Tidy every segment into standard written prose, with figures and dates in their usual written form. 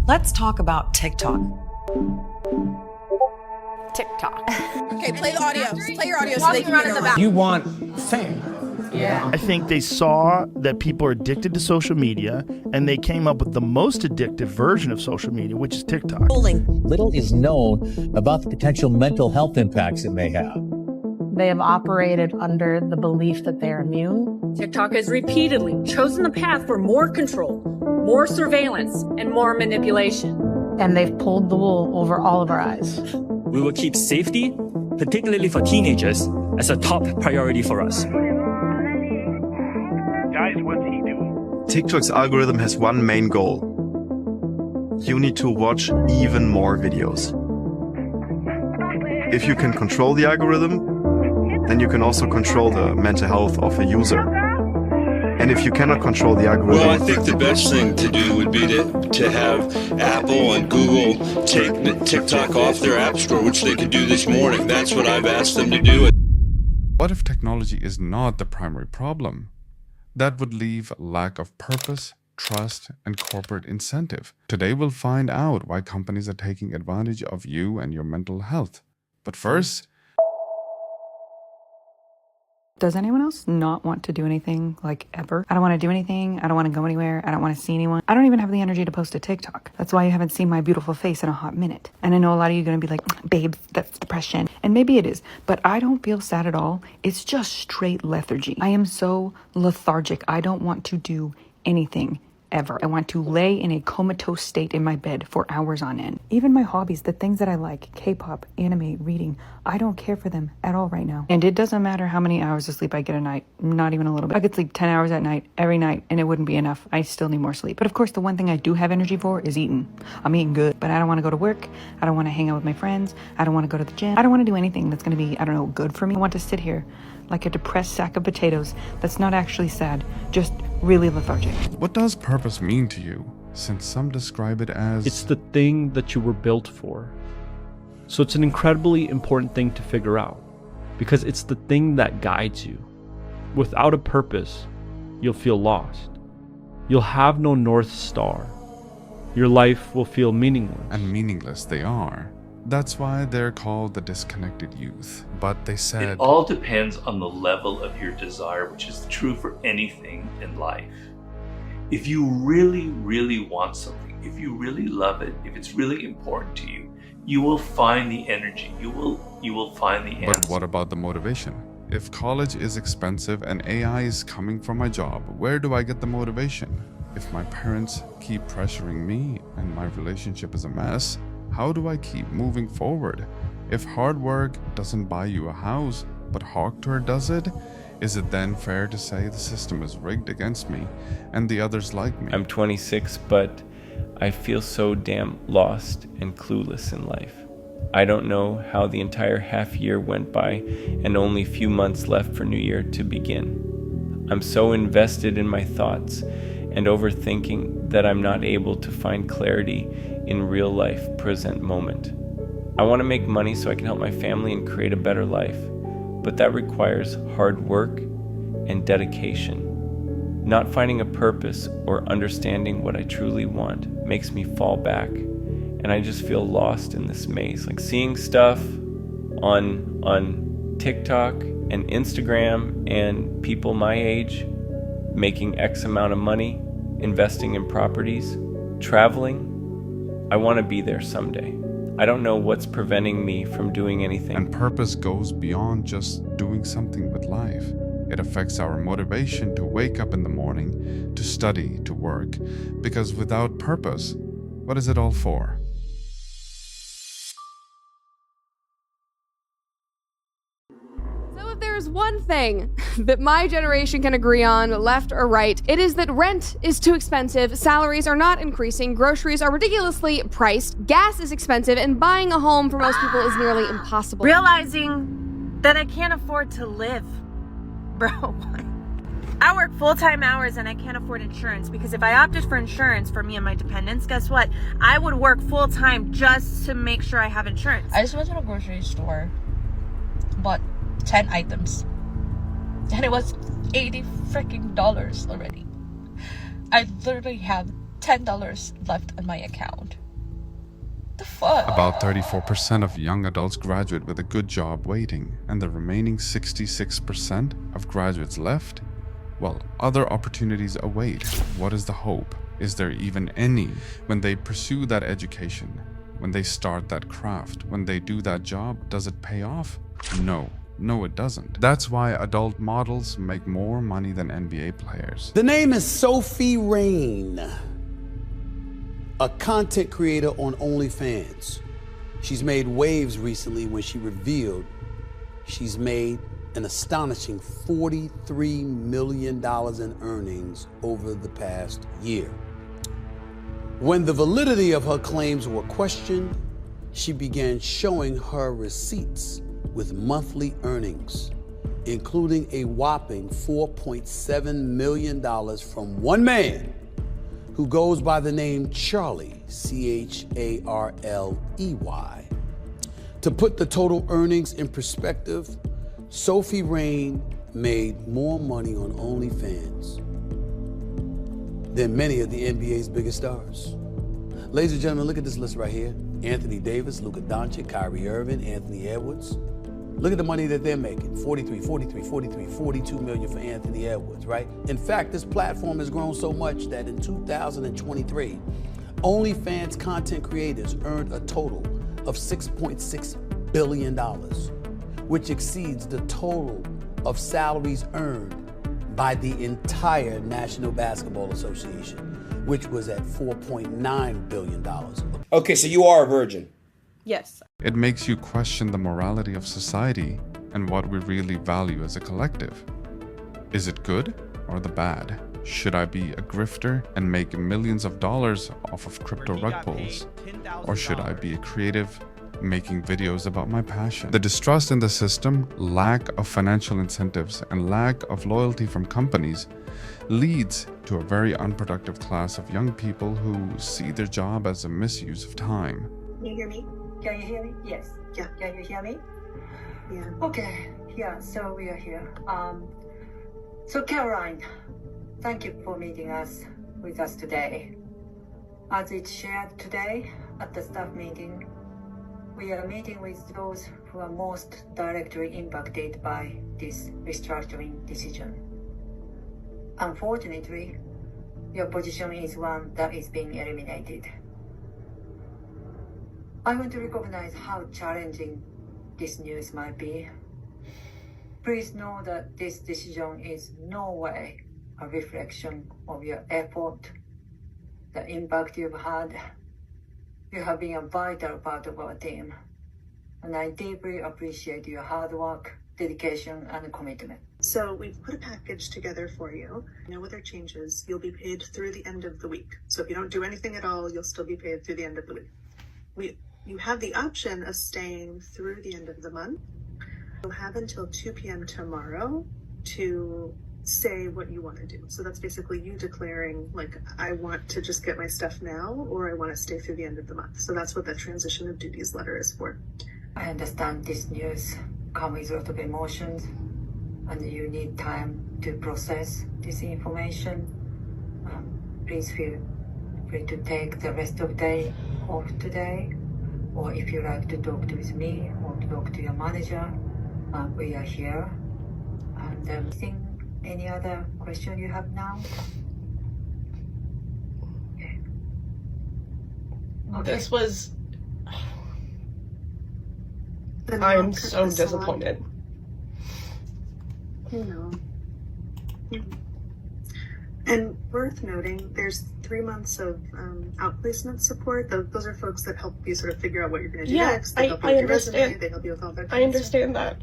Let's talk about TikTok. TikTok. Okay, play the audio. Play your audio so they can hear it. You want fame. Yeah. I think they saw that people are addicted to social media, and they came up with the most addictive version of social media, which is TikTok. Little is known about the potential mental health impacts it may have. They have operated under the belief that they're immune. TikTok has repeatedly chosen the path for more control, more surveillance, and more manipulation. And they've pulled the wool over all of our eyes. We will keep safety, particularly for teenagers, as a top priority for us. Guys, what's he doing? TikTok's algorithm has one main goal. You need to watch even more videos. If you can control the algorithm, then you can also control the mental health of a user. And if you cannot control the algorithm... Well, I think the best thing to do would be to have Apple and Google take TikTok off their app store, which they could do this morning. That's what I've asked them to do. What if technology is not the primary problem? That would leave a lack of purpose, trust, and corporate incentive. Today we'll find out why companies are taking advantage of you and your mental health. But first... Does anyone else not want to do anything, like, ever? I don't want to do anything. I don't want to go anywhere. I don't want to see anyone. I don't even have the energy to post a TikTok. That's why you haven't seen my beautiful face in a hot minute. And I know a lot of you are going to be like, babes, that's depression. And maybe it is, but I don't feel sad at all. It's just straight lethargy. I am so lethargic. I don't want to do anything ever. I want to lay in a comatose state in my bed for hours on end. Even my hobbies, the things that I like, K-pop, anime, reading, I don't care for them at all right now. And it doesn't matter how many hours of sleep I get a night, not even a little bit. I could sleep 10 hours at night, every night, and it wouldn't be enough. I still need more sleep. But of course, the one thing I do have energy for is eating. I'm eating good, but I don't want to go to work. I don't want to hang out with my friends. I don't want to go to the gym. I don't want to do anything that's going to be, I don't know, good for me. I want to sit here like a depressed sack of potatoes that's not actually sad, just really lethargic. What does purpose mean to you? Since some describe it as... It's the thing that you were built for. So it's an incredibly important thing to figure out, because it's the thing that guides you. Without a purpose, you'll feel lost. You'll have no North Star. Your life will feel meaningless. And meaningless they are. That's why they're called the disconnected youth. But they said... It all depends on the level of your desire, which is true for anything in life. If you really, really want something, if you really love it, if it's really important to you, you will find the energy. You will find the answer. But what about the motivation? If college is expensive and AI is coming from my job, where do I get the motivation? If my parents keep pressuring me and my relationship is a mess, how do I keep moving forward? If hard work doesn't buy you a house, but Hawktour does it, is it then fair to say the system is rigged against me and the others like me? I'm 26, but I feel so damn lost and clueless in life. I don't know how the entire half year went by and only a few months left for New Year to begin. I'm so invested in my thoughts and overthinking that I'm not able to find clarity in real life present moment. I want to make money so I can help my family and create a better life, but that requires hard work and dedication. Not finding a purpose or understanding what I truly want makes me fall back, and I just feel lost in this maze. Like seeing stuff on TikTok and Instagram and people my age making X amount of money, investing in properties, traveling. I want to be there someday. I don't know what's preventing me from doing anything. And purpose goes beyond just doing something with life. It affects our motivation to wake up in the morning, to study, to work. Because without purpose, what is it all for? There's one thing that my generation can agree on, left or right. It is that rent is too expensive, salaries are not increasing, groceries are ridiculously priced, gas is expensive, and buying a home for most people is nearly impossible. Realizing that I can't afford to live. Bro, I work full-time hours and I can't afford insurance, because if I opted for insurance for me and my dependents, guess what? I would work full-time just to make sure I have insurance. I just went to a grocery store, bought 10 items, and it was $80 freaking already. I literally have $10 left on my account. The fuck? About 34% of young adults graduate with a good job waiting, and the remaining 66% of graduates left, well, other opportunities await. What is the hope? Is there even any? When they pursue that education, when they start that craft, when they do that job, does it pay off? No. No, it doesn't. That's why adult models make more money than NBA players. The name is Sophie Rain, a content creator on OnlyFans. She's made waves recently when she revealed she's made an astonishing $43 million in earnings over the past year. When the validity of her claims were questioned, she began showing her receipts with monthly earnings, including a whopping $4.7 million from one man who goes by the name Charley, Charley. To put the total earnings in perspective, Sophie Rain made more money on OnlyFans than many of the NBA's biggest stars. Ladies and gentlemen, look at this list right here. Anthony Davis, Luka Doncic, Kyrie Irving, Anthony Edwards. Look at the money that they're making. 42 million for Anthony Edwards, right? In fact, this platform has grown so much that in 2023, OnlyFans content creators earned a total of $6.6 billion, which exceeds the total of salaries earned by the entire National Basketball Association, which was at $4.9 billion. Okay, so you are a virgin. Yes. It makes you question the morality of society and what we really value as a collective. Is it good or the bad? Should I be a grifter and make millions of dollars off of crypto rug pulls? Or should I be a creative, making videos about my passion? The distrust in the system, lack of financial incentives, and lack of loyalty from companies leads to a very unproductive class of young people who see their job as a misuse of time. Can you hear me? Can you hear me? Yes. Yeah. Can you hear me? Yeah. Okay. Yeah. So we are here. So Caroline, thank you for meeting us with us today. As it's shared today at the staff meeting, we are meeting with those who are most directly impacted by this restructuring decision. Unfortunately, your position is one that is being eliminated. I want to recognize how challenging this news might be. Please know that this decision is no way a reflection of your effort, the impact you've had. You have been a vital part of our team, and I deeply appreciate your hard work, dedication, and commitment. So we've put a package together for you. No other changes. You'll be paid through the end of the week. So if you don't do anything at all, you'll still be paid through the end of the week. You have the option of staying through the end of the month. You'll have until 2 p.m. tomorrow to say what you want to do. So that's basically you declaring, like, I want to just get my stuff now, or I want to stay through the end of the month. So that's what that transition of duties letter is for. I understand this news comes with a lot of emotions, and you need time to process this information. Please feel free to take the rest of the day off today, or if you like to talk with me or talk to your manager, we are here. And any other question you have now? Okay. This was... I'm so disappointed. You know. And worth noting, there's 3 months of outplacement support. Those are folks that help you sort of figure out what you're going to do next. They help you with your resume. They help you with all that. I understand that.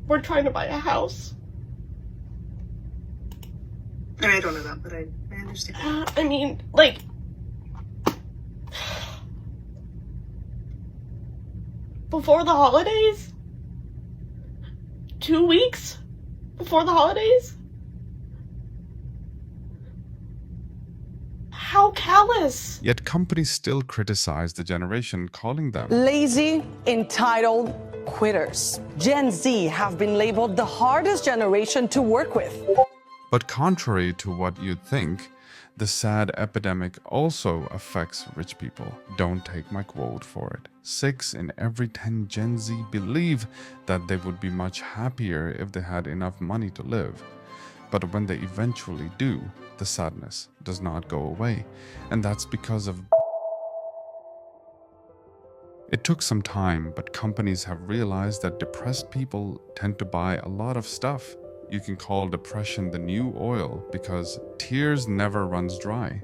We're trying to buy a house. I don't know that, but I understand. I mean, like... Before the holidays? 2 weeks before the holidays? How callous. Yet companies still criticize the generation, calling them lazy, entitled quitters. Gen Z have been labeled the hardest generation to work with. But contrary to what you'd think, The sad epidemic also affects rich people. Don't take my quote for it. 6 in every 10 Gen Z believe that they would be much happier if they had enough money to live. But when they eventually do, the sadness does not go away. And that's because of... It took some time, but companies have realized that depressed people tend to buy a lot of stuff. You can call depression the new oil because tears never runs dry.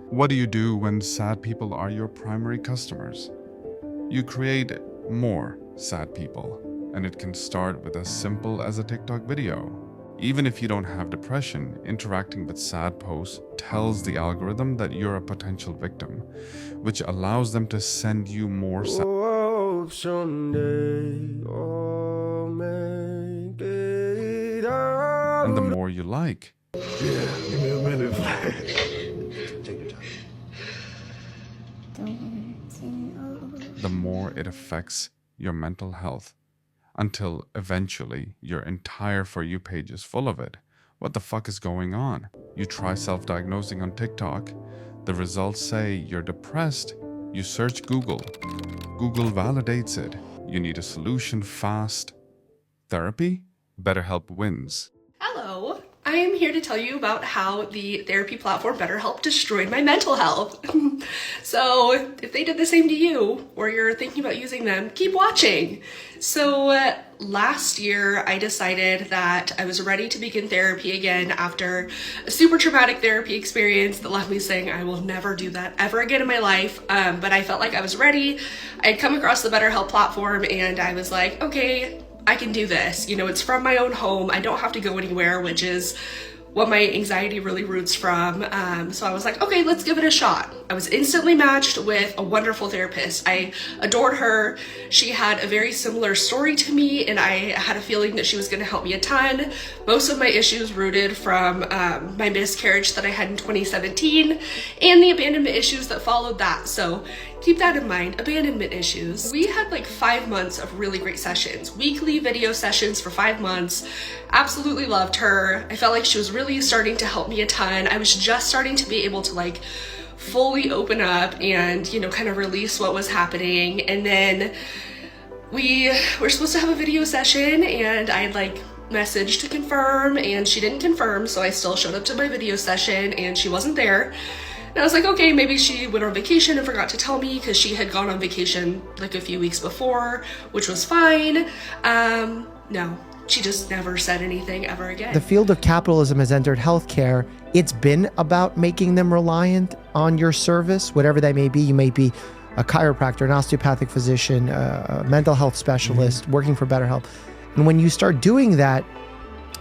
What do you do when sad people are your primary customers? You create more sad people, and it can start with as simple as a TikTok video. Even if you don't have depression, interacting with sad posts tells the algorithm that you're a potential victim, which allows them to send you more sad. And the more you like. Yeah, give me a minute. Take your time. The more it affects your mental health, until eventually your entire For You page is full of it. What the fuck is going on? You try self-diagnosing on TikTok. The results say you're depressed. You search Google. Google validates it. You need a solution fast. Therapy? BetterHelp wins. Hello, I am here to tell you about how the therapy platform BetterHelp destroyed my mental health. So if they did the same to you, or you're thinking about using them, keep watching. So last year I decided that I was ready to begin therapy again after a super traumatic therapy experience that left me saying I will never do that ever again in my life. But I felt like I was ready. I had come across the BetterHelp platform and I was like, okay, I can do this. You know, it's from my own home. I don't have to go anywhere, which is what my anxiety really roots from. So I was like, okay, let's give it a shot. I was instantly matched with a wonderful therapist. I adored her. She had a very similar story to me, and I had a feeling that she was going to help me a ton. Most of my issues rooted from my miscarriage that I had in 2017 and the abandonment issues that followed that. So keep that in mind, abandonment issues. We had like 5 months of really great sessions, weekly video sessions for 5 months. Absolutely loved her. I felt like she was really starting to help me a ton. I was just starting to be able to like fully open up and, you know, kind of release what was happening. And then we were supposed to have a video session and I had like messaged to confirm and she didn't confirm. So I still showed up to my video session and she wasn't there. And I was like, okay, maybe she went on vacation and forgot to tell me because she had gone on vacation like a few weeks before, which was fine. No, she just never said anything ever again. The field of capitalism has entered healthcare. It's been about making them reliant on your service, whatever that may be. You may be a chiropractor, an osteopathic physician, a mental health specialist, working for BetterHelp. And when you start doing that,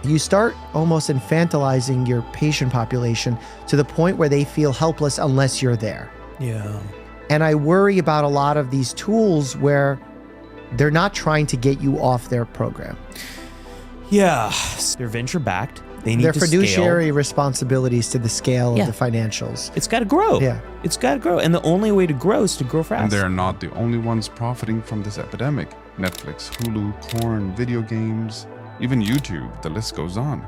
you start almost infantilizing your patient population to the point where they feel helpless unless you're there. Yeah. And I worry about a lot of these tools where they're not trying to get you off their program. Yeah, they're venture backed. They need their to fiduciary scale. responsibilities to the scale Yeah. of the financials. It's got to grow. Yeah. It's got to grow. And the only way to grow is to grow fast. And they're not the only ones profiting from this epidemic. Netflix, Hulu, porn, video games, even YouTube, the list goes on.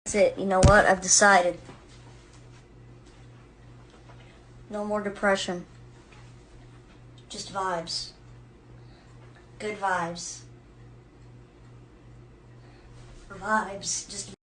That's it. You know what? I've decided. No more depression. Just vibes. Good vibes. Vibes. Just